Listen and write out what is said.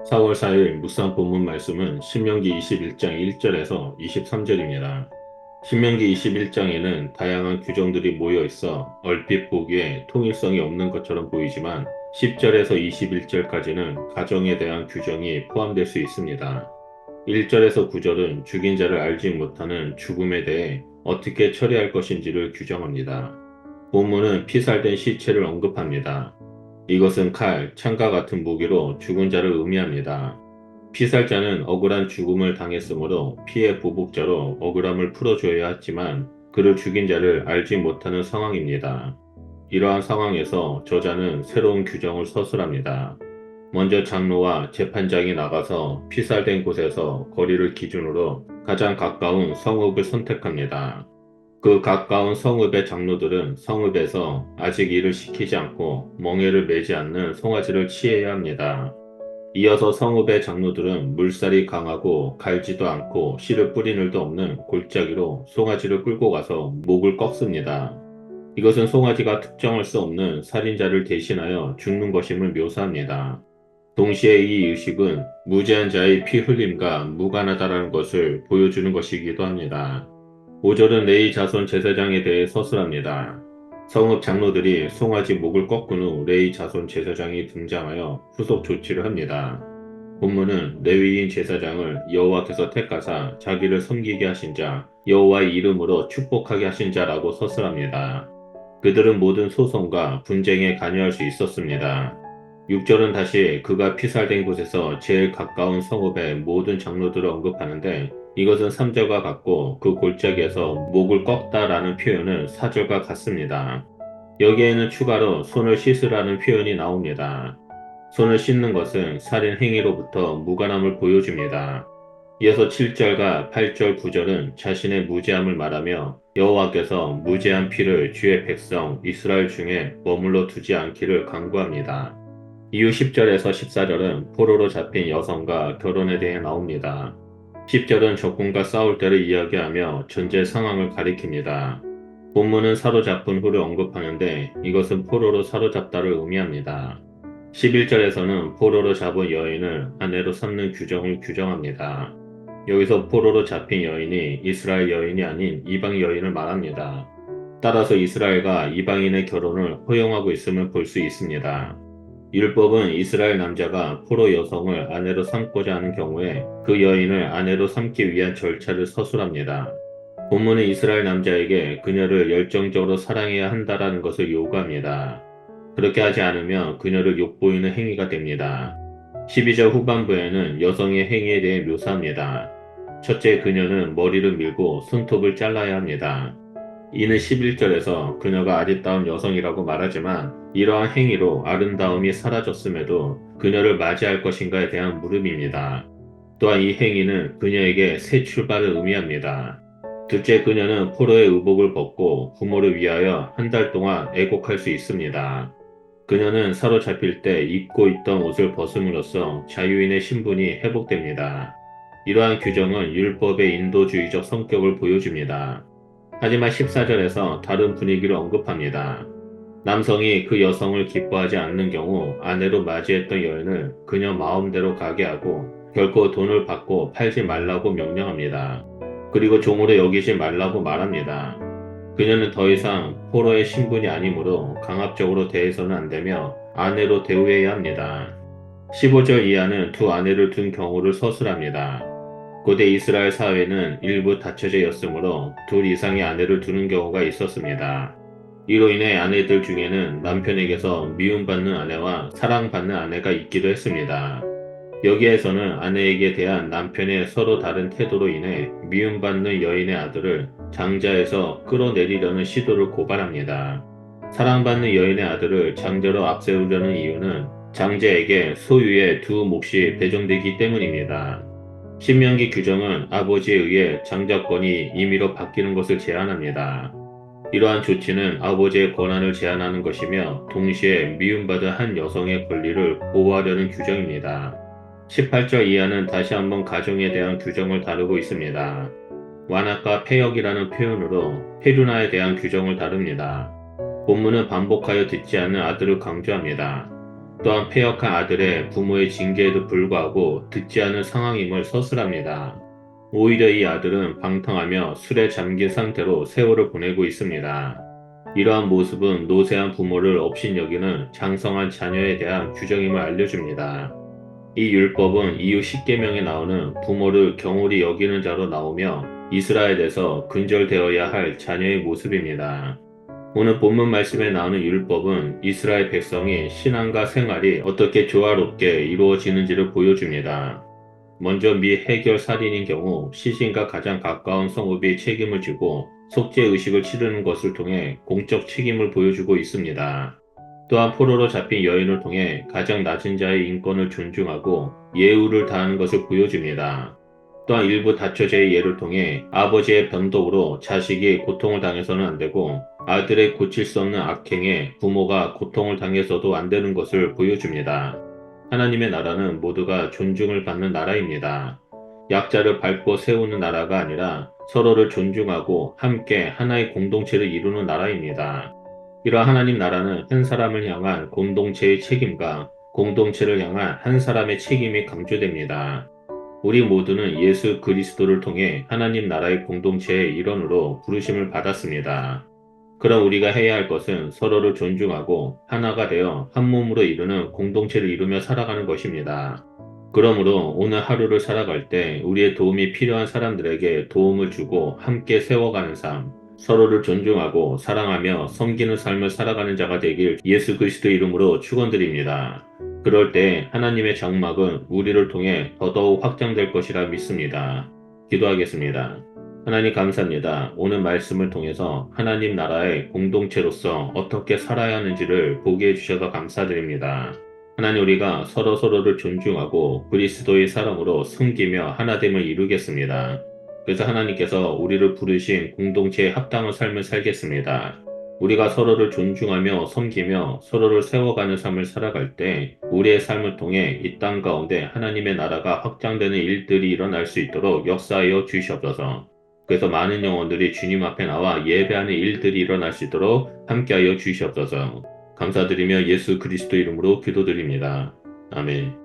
4월 4일 묵상 본문 말씀은 신명기 21장 1절에서 23절입니다. 신명기 21장에는 다양한 규정들이 모여 있어 얼핏 보기에 통일성이 없는 것처럼 보이지만 10절에서 21절까지는 가정에 대한 규정이 포함될 수 있습니다. 1절에서 9절은 죽인 자를 알지 못하는 죽음에 대해 어떻게 처리할 것인지를 규정합니다. 본문은 피살된 시체를 언급합니다. 이것은 칼, 창과 같은 무기로 죽은 자를 의미합니다. 피살자는 억울한 죽음을 당했으므로 피해 보복자로 억울함을 풀어줘야 했지만 그를 죽인 자를 알지 못하는 상황입니다. 이러한 상황에서 저자는 새로운 규정을 서술합니다. 먼저 장로와 재판장이 나가서 피살된 곳에서 거리를 기준으로 가장 가까운 성읍을 선택합니다. 그 가까운 성읍의 장로들은 성읍에서 아직 일을 시키지 않고 멍에를 매지 않는 송아지를 치해야 합니다. 이어서 성읍의 장로들은 물살이 강하고 갈지도 않고 씨를 뿌린 일도 없는 골짜기로 송아지를 끌고 가서 목을 꺾습니다. 이것은 송아지가 특정할 수 없는 살인자를 대신하여 죽는 것임을 묘사합니다. 동시에 이 의식은 무죄한 자의 피 흘림과 무관하다라는 것을 보여주는 것이기도 합니다. 5절은 레위 자손 제사장에 대해 서술합니다. 성읍 장로들이 송아지 목을 꺾은 후 레위 자손 제사장이 등장하여 후속 조치를 합니다. 본문은 레위인 제사장을 여호와께서 택하사 자기를 섬기게 하신 자, 여호와의 이름으로 축복하게 하신 자라고 서술합니다. 그들은 모든 소송과 분쟁에 관여할 수 있었습니다. 6절은 다시 그가 피살된 곳에서 제일 가까운 성읍의 모든 장로들을 언급하는데 이것은 3절과 같고 그 골짜기에서 목을 꺾다라는 표현은 4절과 같습니다. 여기에는 추가로 손을 씻으라는 표현이 나옵니다. 손을 씻는 것은 살인 행위로부터 무관함을 보여줍니다. 이어서 7절과 8절, 9절은 자신의 무죄함을 말하며 여호와께서 무죄한 피를 주의 백성 이스라엘 중에 머물러 두지 않기를 간구합니다. 이후 10절에서 14절은 포로로 잡힌 여성과 결혼에 대해 나옵니다. 10절은 적군과 싸울 때를 이야기하며 전제 상황을 가리킵니다. 본문은 사로잡은 후를 언급하는데 이것은 포로로 사로잡다를 의미합니다. 11절에서는 포로로 잡은 여인을 아내로 삼는 규정을 규정합니다. 여기서 포로로 잡힌 여인이 이스라엘 여인이 아닌 이방 여인을 말합니다. 따라서 이스라엘과 이방인의 결혼을 허용하고 있음을 볼 수 있습니다. 율법은 이스라엘 남자가 포로 여성을 아내로 삼고자 하는 경우에 그 여인을 아내로 삼기 위한 절차를 서술합니다. 본문은 이스라엘 남자에게 그녀를 열정적으로 사랑해야 한다라는 것을 요구합니다. 그렇게 하지 않으면 그녀를 욕보이는 행위가 됩니다. 12절 후반부에는 여성의 행위에 대해 묘사합니다. 첫째, 그녀는 머리를 밀고 손톱을 잘라야 합니다. 이는 11절에서 그녀가 아리따운 여성이라고 말하지만 이러한 행위로 아름다움이 사라졌음에도 그녀를 맞이할 것인가에 대한 물음입니다. 또한 이 행위는 그녀에게 새 출발을 의미합니다. 둘째, 그녀는 포로의 의복을 벗고 부모를 위하여 한 달 동안 애곡할 수 있습니다. 그녀는 사로잡힐 때 입고 있던 옷을 벗음으로써 자유인의 신분이 회복됩니다. 이러한 규정은 율법의 인도주의적 성격을 보여줍니다. 하지만 14절에서 다른 분위기를 언급합니다. 남성이 그 여성을 기뻐하지 않는 경우 아내로 맞이했던 여인을 그녀 마음대로 가게 하고 결코 돈을 받고 팔지 말라고 명령합니다. 그리고 종으로 여기지 말라고 말합니다. 그녀는 더 이상 포로의 신분이 아니므로 강압적으로 대해서는 안 되며 아내로 대우해야 합니다. 15절 이하는 두 아내를 둔 경우를 서술합니다. 고대 이스라엘 사회는 일부 다처제였으므로 둘 이상의 아내를 두는 경우가 있었습니다. 이로 인해 아내들 중에는 남편에게서 미움받는 아내와 사랑받는 아내가 있기도 했습니다. 여기에서는 아내에게 대한 남편의 서로 다른 태도로 인해 미움받는 여인의 아들을 장자에서 끌어내리려는 시도를 고발합니다. 사랑받는 여인의 아들을 장자로 앞세우려는 이유는 장자에게 소유의 두 몫이 배정되기 때문입니다. 신명기 규정은 아버지에 의해 장자권이 임의로 바뀌는 것을 제한합니다. 이러한 조치는 아버지의 권한을 제한하는 것이며 동시에 미움받은 한 여성의 권리를 보호하려는 규정입니다. 18절 이하는 다시 한번 가정에 대한 규정을 다루고 있습니다. 완악과 폐역이라는 표현으로 페류나에 대한 규정을 다룹니다. 본문은 반복하여 듣지 않는 아들을 강조합니다. 또한 패역한 아들의 부모의 징계에도 불구하고 듣지 않은 상황임을 서술합니다. 오히려 이 아들은 방탕하며 술에 잠긴 상태로 세월을 보내고 있습니다. 이러한 모습은 노쇠한 부모를 업신여기는 장성한 자녀에 대한 규정임을 알려줍니다. 이 율법은 이후 십계명에 나오는 부모를 경홀히 여기는 자로 나오며 이스라엘에서 근절되어야 할 자녀의 모습입니다. 오늘 본문 말씀에 나오는 율법은 이스라엘 백성이 신앙과 생활이 어떻게 조화롭게 이루어지는지를 보여줍니다. 먼저 미 해결 살인인 경우 시신과 가장 가까운 성읍이 책임을 지고 속죄 의식을 치르는 것을 통해 공적 책임을 보여주고 있습니다. 또한 포로로 잡힌 여인을 통해 가장 낮은 자의 인권을 존중하고 예우를 다하는 것을 보여줍니다. 또한 일부 다처제의 예를 통해 아버지의 변덕으로 자식이 고통을 당해서는 안 되고 아들의 고칠 수 없는 악행에 부모가 고통을 당해서도 안 되는 것을 보여줍니다. 하나님의 나라는 모두가 존중을 받는 나라입니다. 약자를 밟고 세우는 나라가 아니라 서로를 존중하고 함께 하나의 공동체를 이루는 나라입니다. 이러한 하나님 나라는 한 사람을 향한 공동체의 책임과 공동체를 향한 한 사람의 책임이 강조됩니다. 우리 모두는 예수 그리스도를 통해 하나님 나라의 공동체의 일원으로 부르심을 받았습니다. 그럼 우리가 해야 할 것은 서로를 존중하고 하나가 되어 한 몸으로 이루는 공동체를 이루며 살아가는 것입니다. 그러므로 오늘 하루를 살아갈 때 우리의 도움이 필요한 사람들에게 도움을 주고 함께 세워가는 삶, 서로를 존중하고 사랑하며 섬기는 삶을 살아가는 자가 되길 예수 그리스도 이름으로 축원드립니다. 그럴 때 하나님의 장막은 우리를 통해 더더욱 확장될 것이라 믿습니다. 기도하겠습니다. 하나님 감사합니다. 오늘 말씀을 통해서 하나님 나라의 공동체로서 어떻게 살아야 하는지를 보게 해주셔서 감사드립니다. 하나님 우리가 서로를 존중하고 그리스도의 사랑으로 섬기며 하나됨을 이루겠습니다. 그래서 하나님께서 우리를 부르신 공동체에 합당한 삶을 살겠습니다. 우리가 서로를 존중하며 섬기며 서로를 세워가는 삶을 살아갈 때 우리의 삶을 통해 이 땅 가운데 하나님의 나라가 확장되는 일들이 일어날 수 있도록 역사하여 주시옵소서. 그래서 많은 영혼들이 주님 앞에 나와 예배하는 일들이 일어날 수 있도록 함께하여 주시옵소서. 감사드리며 예수 그리스도 이름으로 기도드립니다. 아멘.